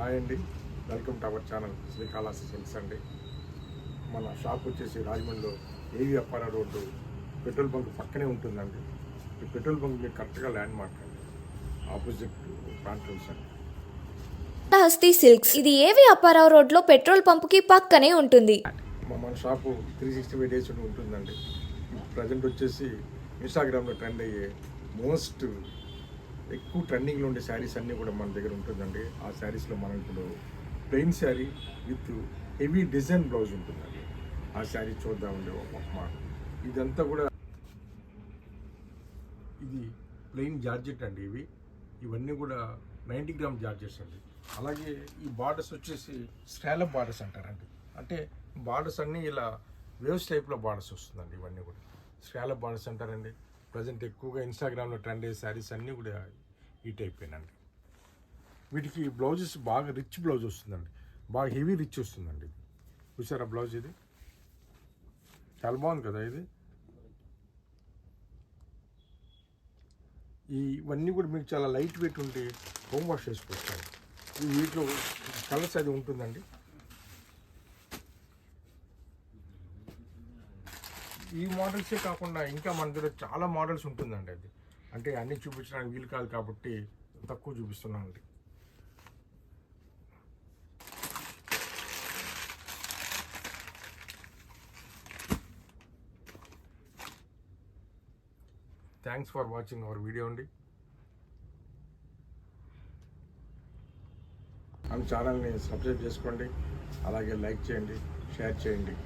Hi అండి, welcome to our channel Srikalahasti silks అండి. మన షాప్ వచ్చేసి రాజమండ్రిలో ఏవి అప్పారా రోడ్డు పెట్రోల్ బంక్ పక్కనే ఉంటుందండి. ఈ పెట్రోల్ బంక్ మీకు కరెక్ట్గా ల్యాండ్ మార్క్ అండి, ఆపోజిట్ ప్రాంతం అండి. హస్తి సిల్క్స్ ఇది ఏవి అప్పారావు రోడ్ లో పెట్రోల్ పంప్ కి పక్కనే ఉంటుంది. మన షాపు 365 డేస్ ఉంటుందండి. ప్రజెంట్ వచ్చేసి ఇన్స్టాగ్రామ్లో ట్రెండ్ అయ్యే మోస్ట్ ఎక్కువ ట్రెండింగ్లో ఉండే శారీస్ అన్నీ కూడా మన దగ్గర ఉంటుందండి. ఆ శారీస్లో మనం ఇప్పుడు plain sari with heavy design blouse ఉంటుందండి. ఆ శారీ చూద్దామండి ఒక మాట. ఇదంతా కూడా ఇది ప్లెయిన్ జార్జెట్ అండి. ఇవన్నీ కూడా 90 గ్రామ్ జార్జెట్స్ అండి. అలాగే ఈ బార్డర్స్ వచ్చేసి స్కాలప్ బార్డర్స్ అంటారండి. అంటే బార్డర్స్ అన్నీ ఇలా వేవ్స్ టైప్లో బార్డర్స్ వస్తుందండి. ఇవన్నీ కూడా స్కాలప్ బార్డర్స్ అంటారండి. ప్రజెంట్ ఎక్కువగా ఇన్స్టాగ్రామ్లో ట్రెండ్ అయ్యే శారీస్ అన్నీ కూడా ఈ టైపేనండి. వీటికి బ్లౌజెస్ బాగా రిచ్ బ్లౌజ్ వస్తుందండి, బాగా హెవీ రిచ్ వస్తుందండి. చూసారా బ్లౌజ్? ఇది చాలా బాగుంది కదా. ఇవన్నీ కూడా మీకు చాలా లైట్ వెయిట్ ఉంటే హోమ్ వాష్ చేసుకోవచ్చు. వీటిలో కలర్స్ అది ఉంటుందండి. ఈ మోడల్సే కాకుండా ఇంకా మన దగ్గర చాలా మోడల్స్ ఉంటుందండి. అది అంటే అన్నీ చూపించడానికి వీలు కాదు కాబట్టి తక్కువ చూపిస్తున్నానండి. Thanks for watching our video అండి. మన ఛానల్ని సబ్స్క్రైబ్ చేసుకోండి, అలాగే లైక్ చేయండి, షేర్ చేయండి.